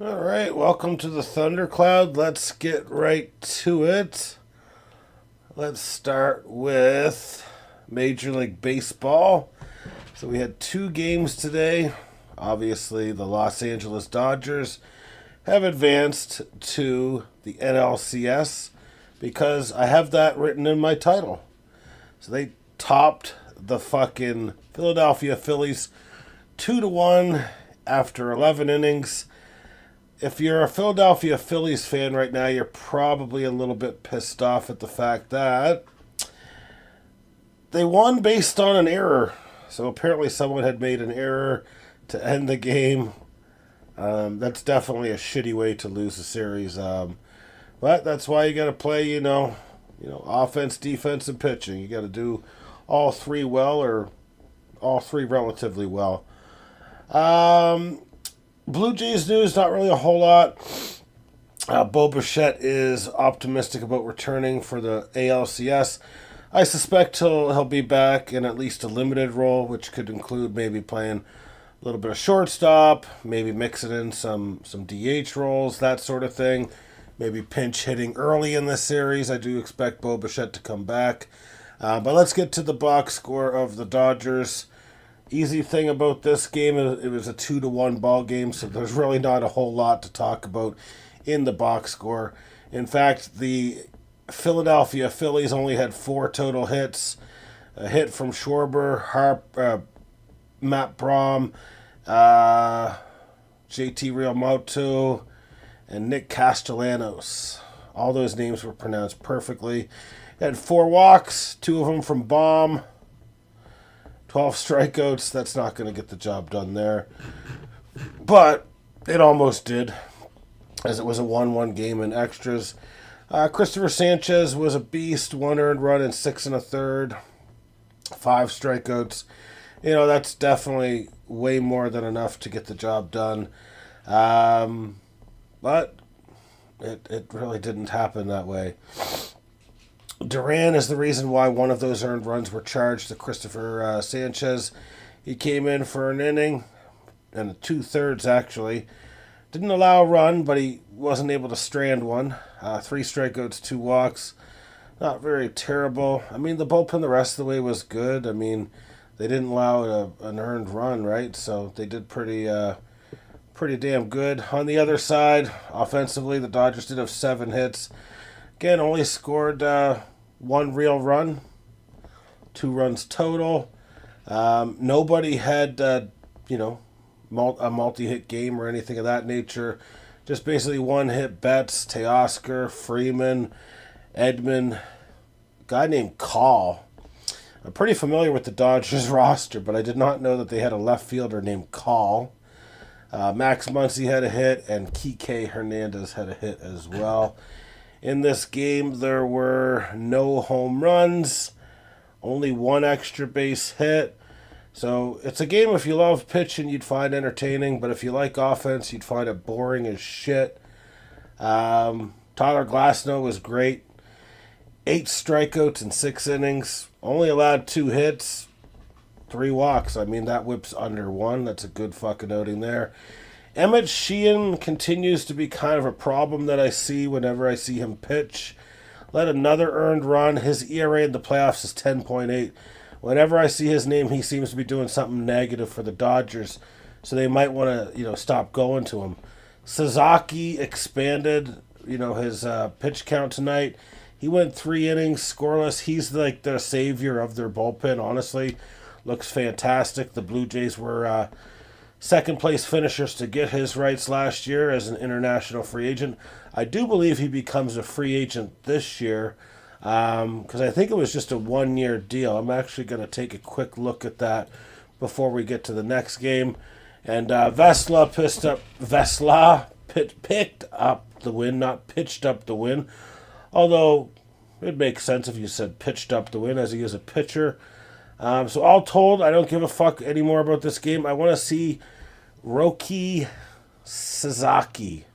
All right, welcome to the Thundercloud. Let's get right to it. Let's start with Major League Baseball. So we had two games today. Obviously, the Los Angeles Dodgers have advanced to the NLCS because I have that written in my title. So they topped the fucking Philadelphia Phillies 2-1 after 11 innings. If you're a Philadelphia Phillies fan right now, you're probably a little bit pissed off at the fact that they won based on an error. So apparently someone had made an error to end the game. That's definitely a shitty way to lose a series. But that's why you got to play, offense, defense, and pitching. You got to do all three well, or all three relatively well. Blue Jays news, not really a whole lot. Bo Bichette is optimistic about returning for the ALCS. I suspect he'll be back in at least a limited role, which could include maybe playing a little bit of shortstop, maybe mixing in some DH roles, that sort of thing. Maybe pinch hitting early in the series. I do expect Bo Bichette to come back. But let's get to the box score of the Dodgers. Easy thing about this game, it was a 2-1 ball game, so there's really not a whole lot to talk about in the box score. In fact, the Philadelphia Phillies only had 4 total hits. A hit from Schwarber, Matt Braum, JT Realmuto, and Nick Castellanos. All those names were pronounced perfectly. Had 4 walks, 2 of them from Baum. 12 strikeouts, that's not going to get the job done there. But it almost did, as it was a 1-1 game in extras. Christopher Sanchez was a beast, 1 earned run and 6 1/3, 5 strikeouts. That's definitely way more than enough to get the job done. But it really didn't happen that way. Duran is the reason why one of those earned runs were charged to Christopher Sanchez. He came in for an inning, and 2/3 actually. Didn't allow a run, but he wasn't able to strand one. 3 strikeouts, 2 walks. Not very terrible. The bullpen the rest of the way was good. They didn't allow an earned run, right? So they did pretty damn good. On the other side, offensively, the Dodgers did have 7 hits. Again, only scored 1 real run, 2 runs total. Nobody had, a multi-hit game or anything of that nature. Just basically 1-hit bets. Teoscar, Freeman, Edman, a guy named Call. I'm pretty familiar with the Dodgers roster, but I did not know that they had a left fielder named Call. Max Muncy had a hit, and Kike Hernandez had a hit as well. In this game, there were no home runs, only 1 extra base hit. So it's a game, if you love pitching, you'd find entertaining, but if you like offense, you'd find it boring as shit. Tyler Glasnow was great. 8 strikeouts in 6 innings, only allowed 2 hits, 3 walks. That whips under 1. That's a good fucking outing there. Emmett Sheehan continues to be kind of a problem that I see whenever I see him pitch. Let another earned run. His ERA in the playoffs is 10.8. Whenever I see his name, he seems to be doing something negative for the Dodgers, so they might want to, stop going to him. Sasaki expanded, his pitch count tonight. He went 3 innings, scoreless. He's like the savior of their bullpen, honestly. Looks fantastic. The Blue Jays were second place finishers to get his rights last year as an international free agent. I do believe he becomes a free agent this year because I think it was just a 1-year deal. I'm actually going to take a quick look at that before we get to the next game. And Vesla picked up the win, not pitched up the win. Although it makes sense if you said pitched up the win, as he is a pitcher. So all told, I don't give a fuck anymore about this game. I want to see Roki Sasaki.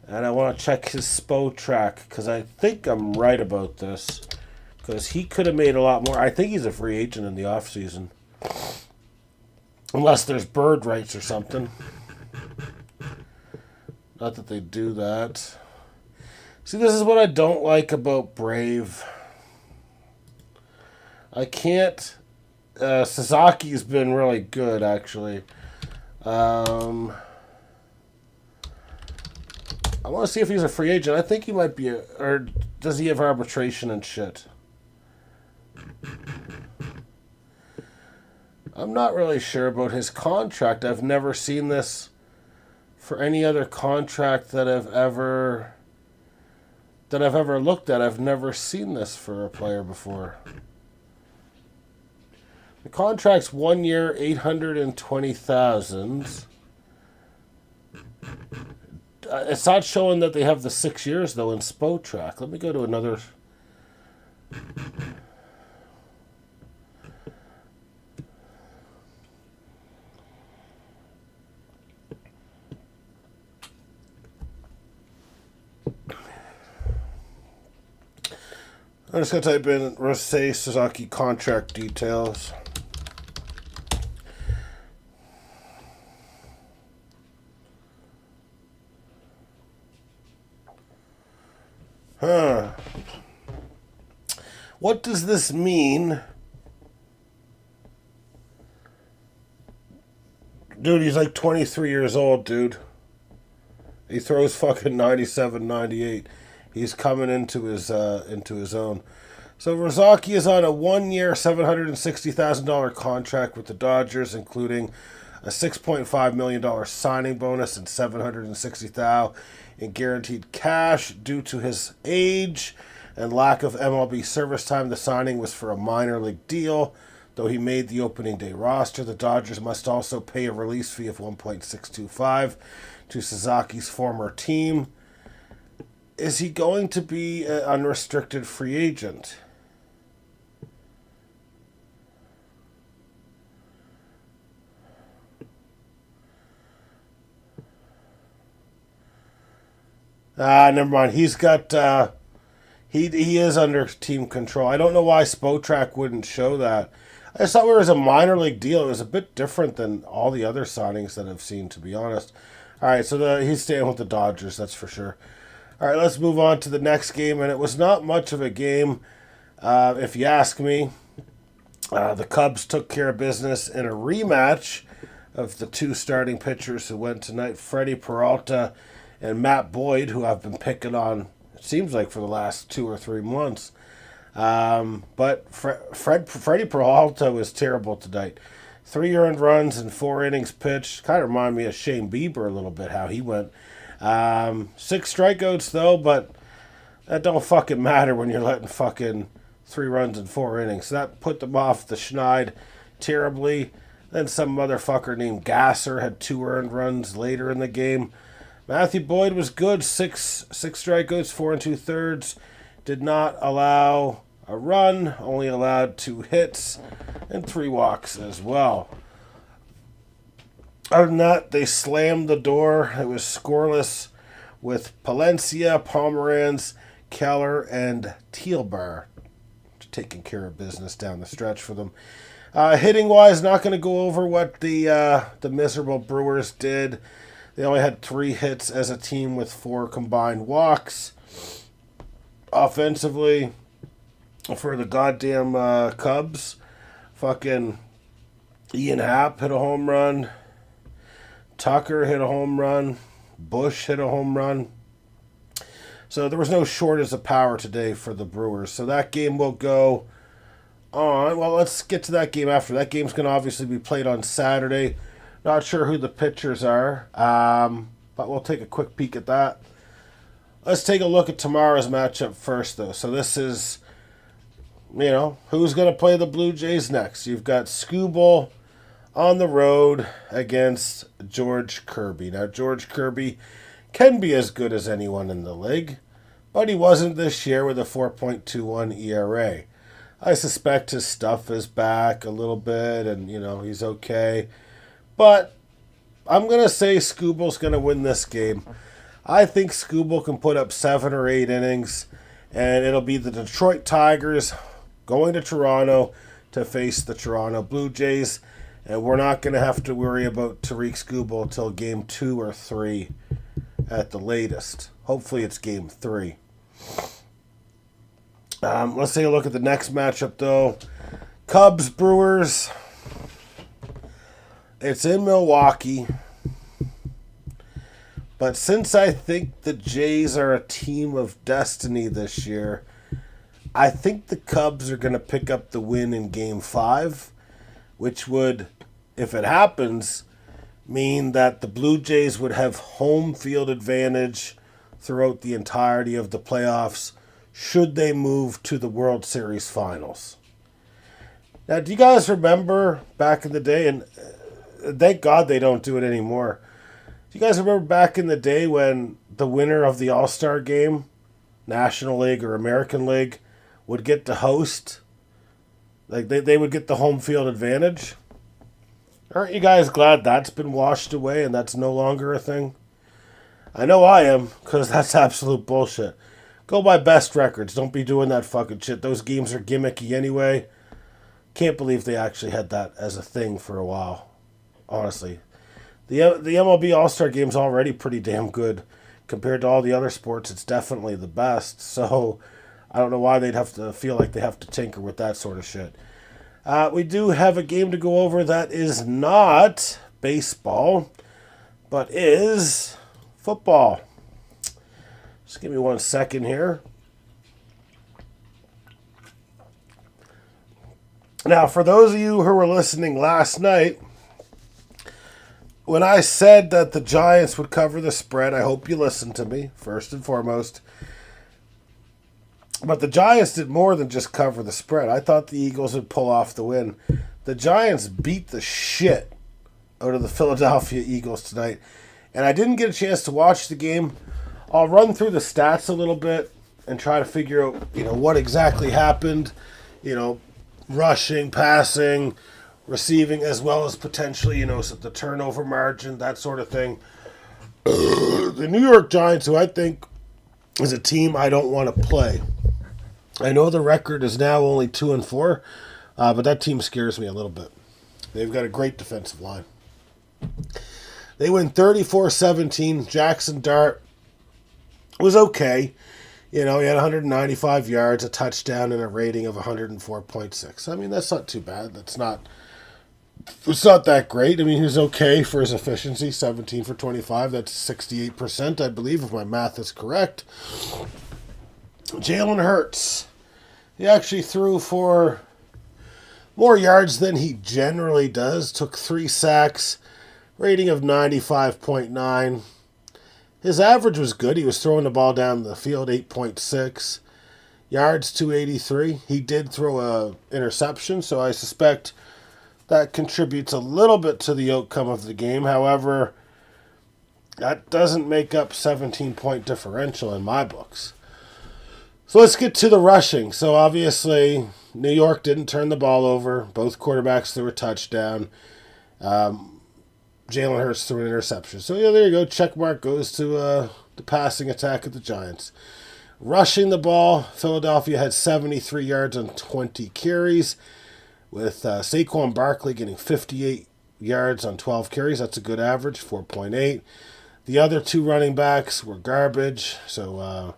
And I want to check his SPO track, because I think I'm right about this. Because he could have made a lot more. I think he's a free agent in the offseason. Unless there's bird rights or something. Not that they do that. See, this is what I don't like about Brave. I can't... Suzuki's been really good, actually. I want to see if he's a free agent. I think he might be or does he have arbitration and shit? I'm not really sure about his contract. I've never seen this for any other contract that I've ever looked at. I've never seen this for a player before. The contract's 1 year, $820,000. It's not showing that they have the 6 years though in Spotrac. Let me go to another. I'm just going to type in Rosei Suzuki contract details. Huh. What does this mean? Dude, he's like 23 years old, dude. He throws fucking 97, 98. He's coming into his own. So Rosaki is on a 1 year, $760,000 contract with the Dodgers, including a $6.5 million signing bonus and $760,000 in guaranteed cash. Due to his age and lack of MLB service time, the signing was for a minor league deal. Though he made the opening day roster, the Dodgers must also pay a release fee of $1.625 to Suzuki's former team. Is he going to be an unrestricted free agent? Never mind. He's got he is under team control. I don't know why Spotrac wouldn't show that. I just thought it was a minor league deal. It was a bit different than all the other signings that I've seen, to be honest. All right, so he's staying with the Dodgers, that's for sure. All right, let's move on to the next game, and it was not much of a game, if you ask me. The Cubs took care of business in a rematch of the two starting pitchers who went tonight, Freddie Peralta and Matt Boyd, who I've been picking on, it seems like, for the last 2 or 3 months. But Freddie Peralta was terrible tonight. 3 earned runs and 4 innings pitched. Kind of remind me of Shane Bieber a little bit, how he went. 6 strikeouts, though, but that don't fucking matter when you're letting fucking 3 runs and 4 innings. So that put them off the schneid terribly. Then some motherfucker named Gasser had 2 earned runs later in the game. Matthew Boyd was good. 6 strikeouts, 4 2/3. Did not allow a run. Only allowed 2 hits and 3 walks as well. Other than that, they slammed the door. It was scoreless with Palencia, Pomeranz, Keller, and Thielbar taking care of business down the stretch for them. Hitting-wise, not going to go over what the miserable Brewers did. They only had 3 hits as a team with 4 combined walks. Offensively, for the goddamn Cubs, fucking Ian Happ hit a home run. Tucker hit a home run. Bush hit a home run. So there was no shortage of power today for the Brewers. So that game will go on. Well, let's get to that game after. That game's going to obviously be played on Saturday. Not sure who the pitchers are, but we'll take a quick peek at that. Let's take a look at tomorrow's matchup first, though. So this is, who's going to play the Blue Jays next? You've got Skubal on the road against George Kirby. Now, George Kirby can be as good as anyone in the league, but he wasn't this year with a 4.21 ERA. I suspect his stuff is back a little bit, and, he's okay. But I'm going to say Skubal's going to win this game. I think Skubal can put up 7 or 8 innings, and it'll be the Detroit Tigers going to Toronto to face the Toronto Blue Jays, and we're not going to have to worry about Tariq Skubal until game 2 or 3 at the latest. Hopefully it's game 3. Let's take a look at the next matchup, though. Cubs, Brewers. It's in Milwaukee. But since I think the Jays are a team of destiny this year, I think the Cubs are going to pick up the win in Game 5, which would, if it happens, mean that the Blue Jays would have home field advantage throughout the entirety of the playoffs should they move to the World Series Finals. Now, do you guys remember back in the day, and thank God they don't do it anymore, do you guys remember back in the day when the winner of the All-Star Game, National League or American League, would get to host? Like, they would get the home field advantage? Aren't you guys glad that's been washed away and that's no longer a thing? I know I am, because that's absolute bullshit. Go by best records. Don't be doing that fucking shit. Those games are gimmicky anyway. Can't believe they actually had that as a thing for a while. Honestly. The MLB All-Star Game's already pretty damn good. Compared to all the other sports, it's definitely the best. So, I don't know why they'd have to feel like they have to tinker with that sort of shit. We do have a game to go over that is not baseball, but is football. Just give me 1 second here. Now, for those of you who were listening last night, when I said that the Giants would cover the spread, I hope you listened to me, first and foremost. But the Giants did more than just cover the spread. I thought the Eagles would pull off the win. The Giants beat the shit out of the Philadelphia Eagles tonight. And I didn't get a chance to watch the game. I'll run through the stats a little bit and try to figure out, what exactly happened. Rushing, passing, receiving, as well as potentially, the turnover margin, that sort of thing. The New York Giants, who I think is a team I don't want to play. I know the record is now only 2-4, but that team scares me a little bit. They've got a great defensive line. They win 34-17. Jackson Dart was okay. He had 195 yards, a touchdown, and a rating of 104.6. I mean, that's not too bad. It's not that great. I mean, he was okay for his efficiency, 17 for 25. That's 68%, I believe, if my math is correct. Jalen Hurts. He actually threw for more yards than he generally does. Took 3 sacks, rating of 95.9. His average was good. He was throwing the ball down the field, 8.6. Yards, 283. He did throw a interception, so I suspect that contributes a little bit to the outcome of the game. However, that doesn't make up 17-point differential in my books. So let's get to the rushing. So obviously, New York didn't turn the ball over. Both quarterbacks threw a touchdown. Jalen Hurts threw an interception. So there you go. Check mark goes to the passing attack of the Giants. Rushing the ball, Philadelphia had 73 yards on 20 carries, with Saquon Barkley getting 58 yards on 12 carries. That's a good average, 4.8. The other 2 running backs were garbage. So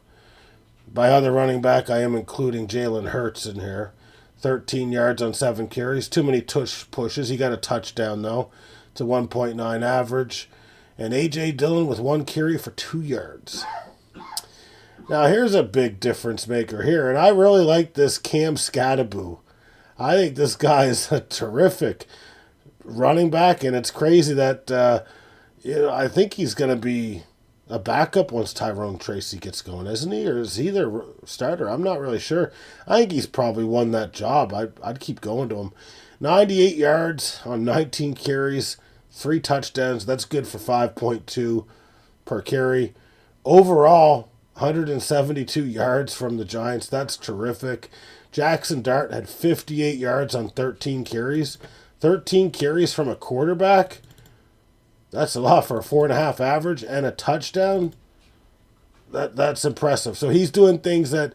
by other running back, I am including Jalen Hurts in here. 13 yards on 7 carries. Too many tush pushes. He got a touchdown, though. It's a 1.9 average. And A.J. Dillon with 1 carry for 2 yards. Now, here's a big difference maker here. And I really like this Cam Scattaboo. I think this guy is a terrific running back. And it's crazy that, I think he's going to be a backup once Tyrone Tracy gets going, isn't he? Or is he their starter? I'm not really sure. I think he's probably won that job. I'd keep going to him. 98 yards on 19 carries, 3 touchdowns. That's good for 5.2 per carry. Overall, 172 yards from the Giants. That's terrific. Jackson Dart had 58 yards on 13 carries. 13 carries from a quarterback. That's a lot for a 4.5 average and a touchdown. That's impressive. So he's doing things that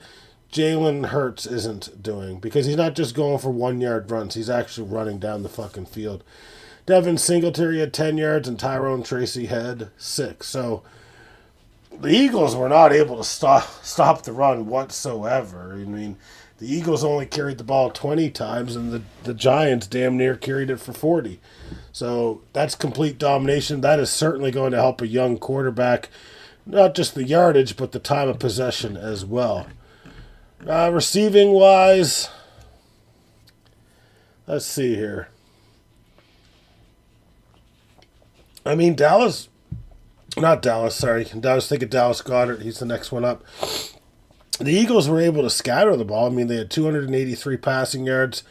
Jalen Hurts isn't doing, because he's not just going for 1-yard runs. He's actually running down the fucking field. Devin Singletary had 10 yards and Tyrone Tracy had 6. So the Eagles were not able to stop the run whatsoever. I mean, the Eagles only carried the ball 20 times, and the Giants damn near carried it for 40. So that's complete domination. That is certainly going to help a young quarterback, not just the yardage, but the time of possession as well. Receiving wise, let's see here. I mean, Dallas, sorry. I was thinking Dallas Goedert. He's the next one up. The Eagles were able to scatter the ball. I mean, they had 283 passing yards.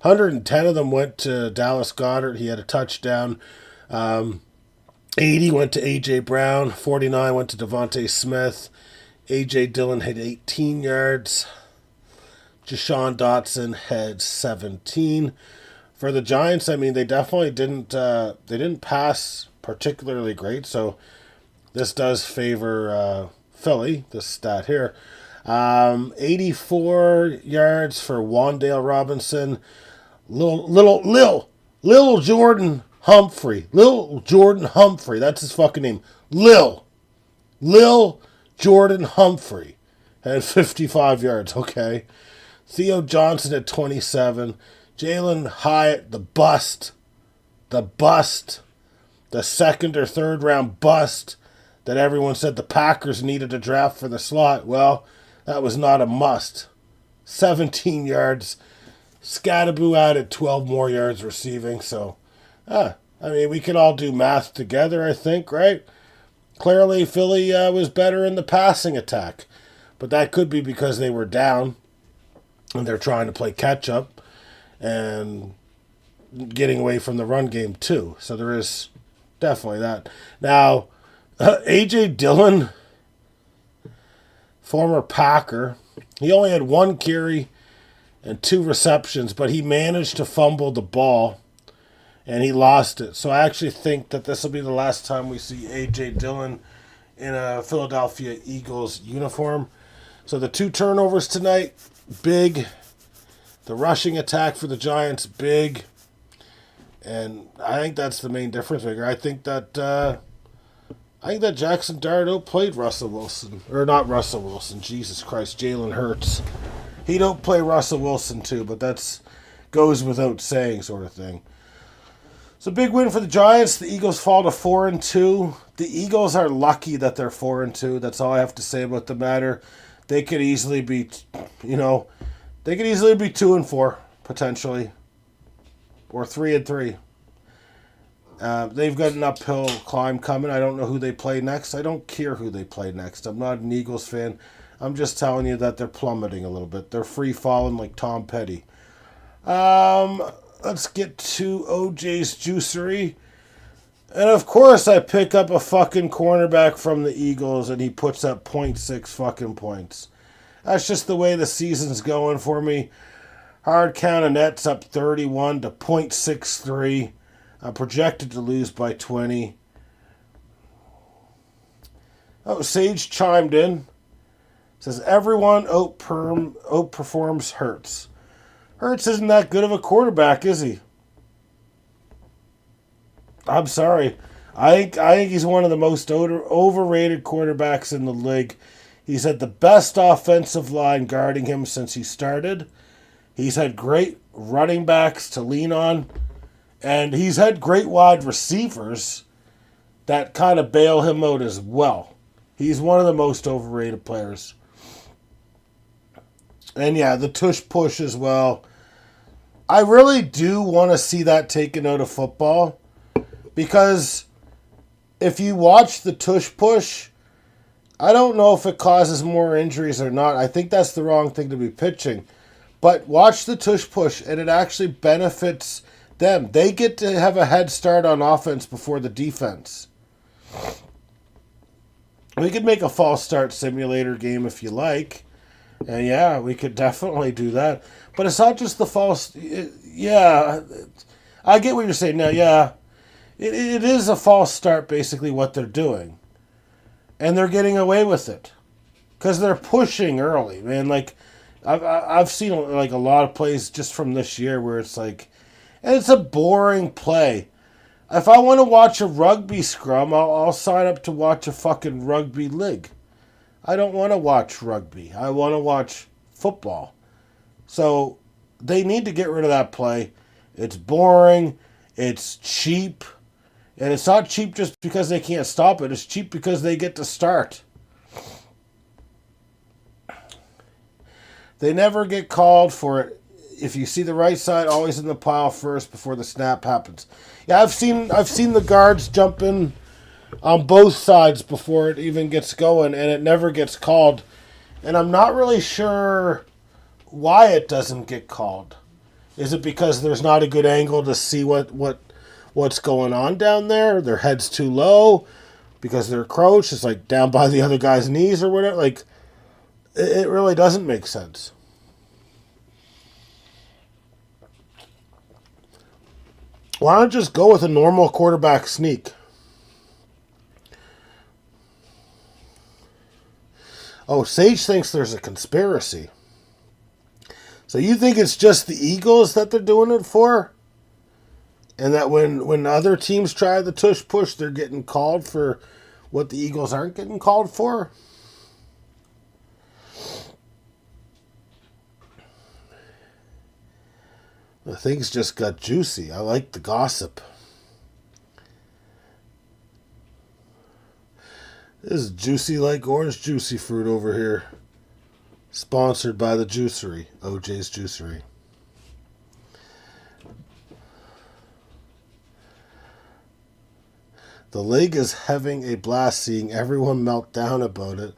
110 of them went to Dallas Goedert. He had a touchdown. 80 went to A.J. Brown. 49 went to Devontae Smith. A.J. Dillon had 18 yards. Deshaun Dotson had 17. For the Giants, I mean, they definitely didn't pass particularly great. So this does favor Philly, this stat here. 84 yards for Wan'Dale Robinson. Lil Jordan Humphrey. Lil Jordan Humphrey. That's his fucking name. Lil Jordan Humphrey had 55 yards. Okay. Theo Johnson at 27. Jalen Hyatt, the bust. The second or third round bust that everyone said the Packers needed to draft for the slot. Well, that was not a must. 17 yards. Scatterboo added 12 more yards receiving. So, I mean, we can all do math together, I think, right? Clearly, Philly was better in the passing attack. But that could be because they were down and they're trying to play catch-up and getting away from the run game, too. So there is definitely that. Now, A.J. Dillon, former Packer, he only had 1 carry and 2 receptions, but he managed to fumble the ball, and he lost it. So I actually think that this will be the last time we see A.J. Dillon in a Philadelphia Eagles uniform. So the 2 turnovers tonight, big. The rushing attack for the Giants, big. And I think that's the main difference maker. I think that Jackson Dart outplayed Russell Wilson. Or not Russell Wilson, Jesus Christ, Jalen Hurts. He'd outplay Russell Wilson too, but that's goes without saying sort of thing. It's a big win for the Giants. The Eagles fall to 4-2. The Eagles are lucky that they're 4-2. That's all I have to say about the matter. They could easily be, 2-4 potentially, or 3-3. They've got an uphill climb coming. I don't know who they play next. I don't care who they play next. I'm not an Eagles fan. I'm just telling you that they're plummeting a little bit. They're free falling like Tom Petty. Let's get to OJ's juicery. And of course I pick up a fucking cornerback from the Eagles and he puts up 0.6 fucking points. That's just the way the season's going for me. Hard count of nets up 31 to 0.63. I'm projected to lose by 20. Oh, Sage chimed in. Says everyone outperforms Hurts. Hurts isn't that good of a quarterback, is he? I'm sorry. I think he's one of the most overrated quarterbacks in the league. He's had the best offensive line guarding him since he started. He's had great running backs to lean on. And he's had great wide receivers that kind of bail him out as well. He's one of the most overrated players. And yeah, the tush push as well. I really do want to see that taken out of football. Because if you watch the tush push, I don't know if it causes more injuries or not. I think that's the wrong thing to be pitching. But watch the tush push, and it actually benefits them. They get to have a head start on offense before the defense. We could make a false start simulator game if you like. And yeah, we could definitely do that. But it's not just the false... Yeah, I get what you're saying now. Yeah, it is a false start, basically, what they're doing. And they're getting away with it. Because they're pushing early, man. Like, I've seen a lot of plays just from this year where it's like... And it's a boring play. If I want to watch a rugby scrum, I'll sign up to watch a fucking rugby league. I don't want to watch rugby. I want to watch football. So they need to get rid of that play. It's boring. It's cheap. And it's not cheap just because they can't stop it. It's cheap because they get to start. They never get called for it. If you see the right side, always in the pile first before the snap happens. Yeah, I've seen the guards jump in on both sides before it even gets going, and it never gets called. And I'm not really sure why it doesn't get called. Is it because there's not a good angle to see what's going on down there? Their head's too low because they're crouched. It's like down by the other guy's knees or whatever. Like, it really doesn't make sense. Why not just go with a normal quarterback sneak? Oh, Sage thinks there's a conspiracy. So you think it's just the Eagles that they're doing it for? And that when other teams try the tush push, they're getting called for what the Eagles aren't getting called for? The things just got juicy. I like the gossip. This is juicy like orange juicy fruit over here. Sponsored by the Juicery, OJ's Juicery. The league is having a blast seeing everyone melt down about it,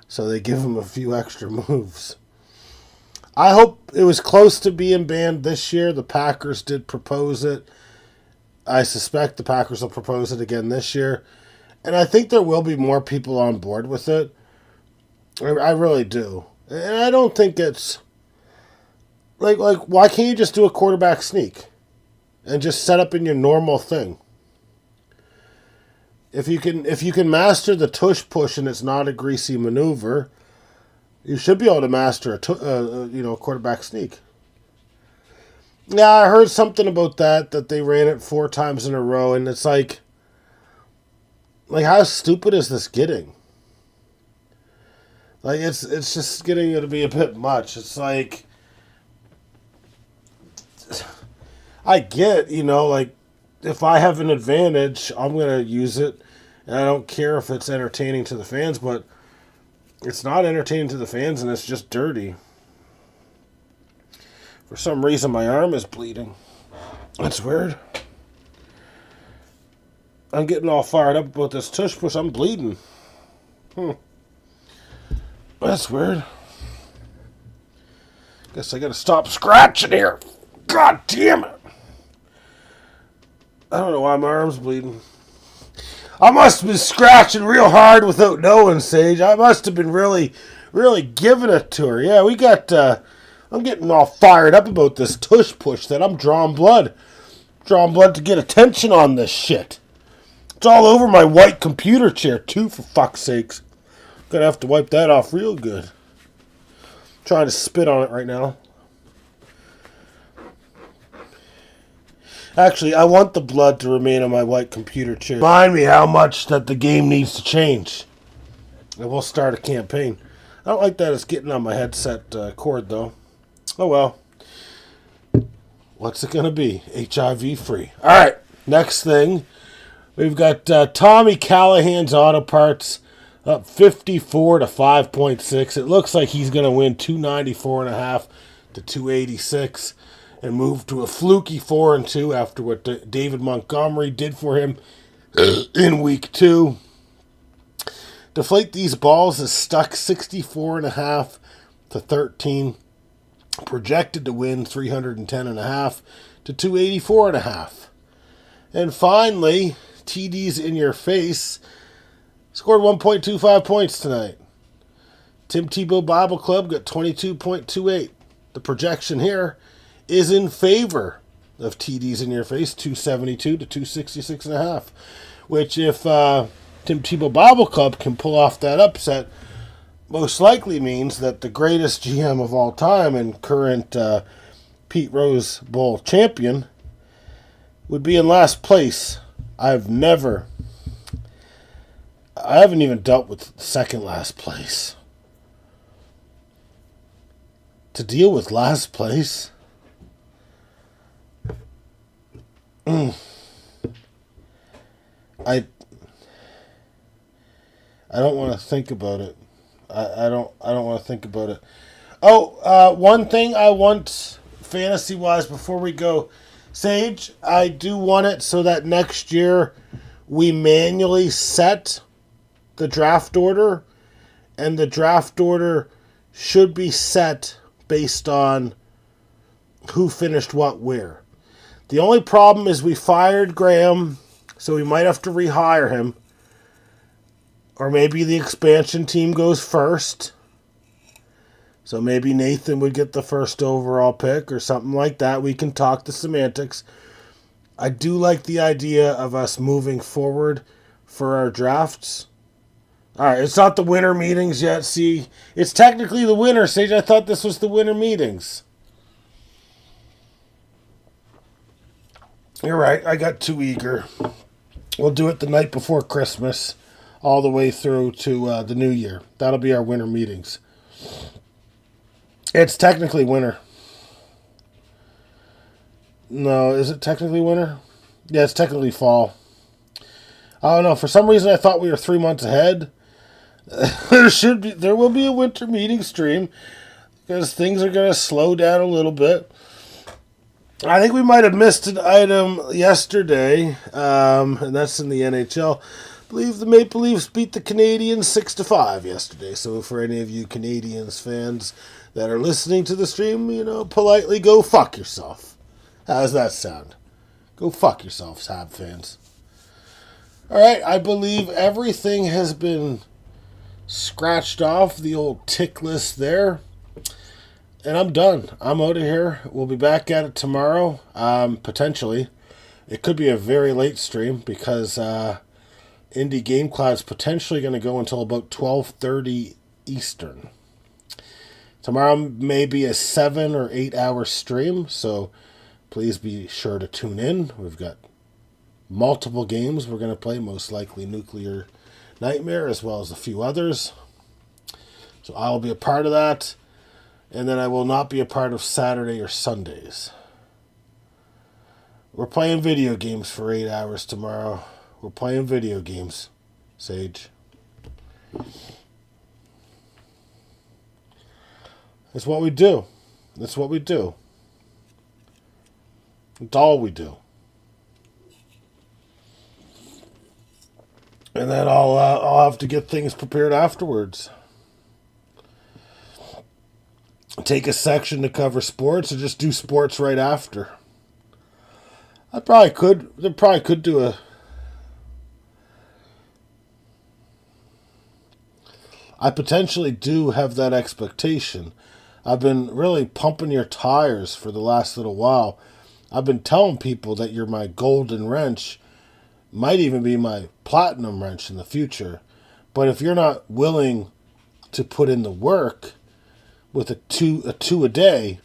so they give him a few extra moves. I hope it was close to being banned this year. The Packers did propose it. I suspect the Packers will propose it again this year. And I think there will be more people on board with it. I really do. And I don't think it's... Like, why can't you just do a quarterback sneak? And just set up in your normal thing? If you can master the tush push and it's not a greasy maneuver... You should be able to master a quarterback sneak. Yeah, I heard something about that they ran it 4 times in a row, and it's like how stupid is this getting? Like, it's just getting to be a bit much. It's like, I get, if I have an advantage, I'm going to use it, and I don't care if it's entertaining to the fans, but it's not entertaining to the fans, and it's just dirty. For some reason, my arm is bleeding. That's weird. I'm getting all fired up about this tush push. I'm bleeding. That's weird. Guess I gotta stop scratching here. God damn it. I don't know why my arm's bleeding. I must have been scratching real hard without knowing, Sage. I must have been really, really giving it to her. Yeah, we got... I'm getting all fired up about this tush push that I'm drawing blood. Drawing blood to get attention on this shit. It's all over my white computer chair, too, for fuck's sakes. Gonna have to wipe that off real good. Trying to spit on it right now. Actually, I want the blood to remain on my white computer chair. Remind me how much that the game needs to change. And we'll start a campaign. I don't like that it's getting on my headset cord, though. Oh, well. What's it going to be? HIV free. All right. Next thing. We've got Tommy Callahan's Auto Parts up 54 to 5.6. It looks like he's going to win 294.5 to 286. And move to a fluky 4-2 after what David Montgomery did for him in week 2. Deflate These Balls is stuck 64.5 to 13. Projected to win 310.5 to 284.5. And finally, TD's In Your Face scored 1.25 points tonight. Tim Tebow Bible Club got 22.28. The projection here is in favor of TD's In Your Face, 272 to 266.5. Which, if Tim Tebow Bible Club can pull off that upset, most likely means that the greatest GM of all time and current Pete Rose Bowl champion would be in last place I've never. I haven't even dealt with second last place. To deal with last place? I I don't want to think about it. I don't want to think about it. Oh, one thing I want fantasy wise before we go, Sage, I do want it so that next year we manually set the draft order, and the draft order should be set based on who finished what where. The only problem is we fired Graham, so we might have to rehire him. Or maybe the expansion team goes first. So maybe Nathan would get the first overall pick or something like that. We can talk the semantics. I do like the idea of us moving forward for our drafts. All right, it's not the winter meetings yet. See, it's technically the winter, Sage. I thought this was the winter meetings. You're right. I got too eager. We'll do it the night before Christmas, all the way through to the New Year. That'll be our winter meetings. It's technically winter. No, is it technically winter? Yeah, it's technically fall. I don't know. For some reason, I thought we were 3 months ahead. There will be a winter meeting stream because things are going to slow down a little bit. I think we might have missed an item yesterday, and that's in the NHL. I believe the Maple Leafs beat the Canadiens 6-5 yesterday. So for any of you Canadiens fans that are listening to the stream, politely go fuck yourself. How does that sound? Go fuck yourselves, Hab fans. All right, I believe everything has been scratched off the old tick list there. And I'm done. I'm out of here. We'll be back at it tomorrow, potentially. It could be a very late stream because Indie Game Cloud's potentially going to go until about 12:30 Eastern. Tomorrow may be a 7 or 8 hour stream, so please be sure to tune in. We've got multiple games we're going to play, most likely Nuclear Nightmare, as well as a few others. So I'll be a part of that. And then I will not be a part of Saturday or Sundays. We're playing video games for 8 hours tomorrow. We're playing video games, Sage. That's what we do. That's what we do. It's all we do. And then I'll have to get things prepared afterwards. Take a section to cover sports, or just do sports right after. I probably could do a. I potentially do have that expectation. I've been really pumping your tires for the last little while. I've been telling people that you're my golden wrench, might even be my platinum wrench in the future. But if you're not willing to put in the work with a two a day,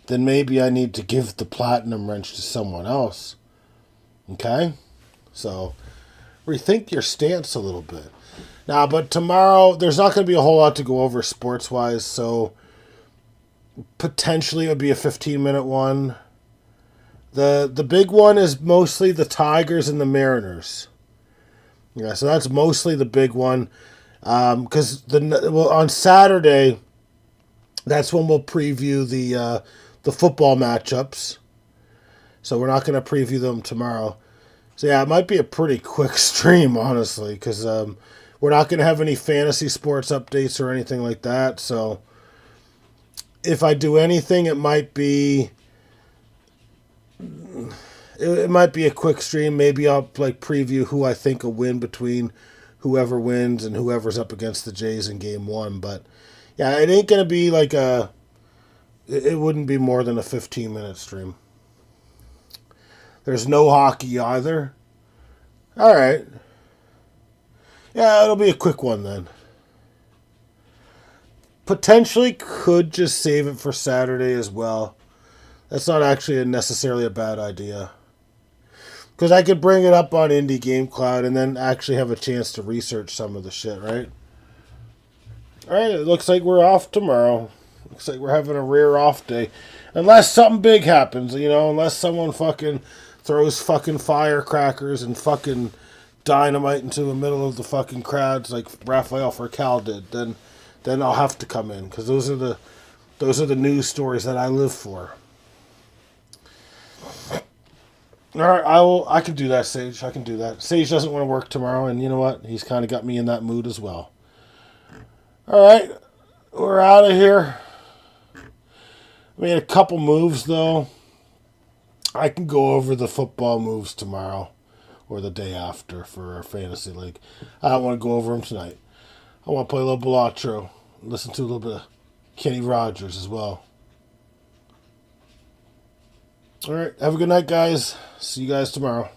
then maybe I need to give the platinum wrench to someone else. Okay? So rethink your stance a little bit. Now, but tomorrow there's not going to be a whole lot to go over sports wise, so potentially it would be a 15-minute one. The big one is mostly the Tigers and the Mariners. Yeah, so that's mostly the big one. Because on Saturday, that's when we'll preview the football matchups. So we're not going to preview them tomorrow. So yeah, it might be a pretty quick stream, honestly, because we're not going to have any fantasy sports updates or anything like that. So if I do anything, it might be a quick stream. Maybe I'll preview who I think will win between whoever wins and whoever's up against the Jays in game 1, but yeah, it ain't going to be it wouldn't be more than a 15-minute stream. There's no hockey either. All right. Yeah, it'll be a quick one then. Potentially could just save it for Saturday as well. That's not actually necessarily a bad idea. Because I could bring it up on Indie Game Cloud and then actually have a chance to research some of the shit, right? Alright, it looks like we're off tomorrow. Looks like we're having a rare off day. Unless something big happens, you know, unless someone fucking throws fucking firecrackers and fucking dynamite into the middle of the fucking crowds like Rafael Furcal did, then I'll have to come in, because those are the news stories that I live for. Alright, I can do that, Sage. I can do that. Sage doesn't want to work tomorrow, and you know what? He's kind of got me in that mood as well. Alright, we're out of here. We made a couple moves, though. I can go over the football moves tomorrow or the day after for our fantasy league. I don't want to go over them tonight. I want to play a little Balatro. Listen to a little bit of Kenny Rogers as well. Alright, have a good night, guys. See you guys tomorrow.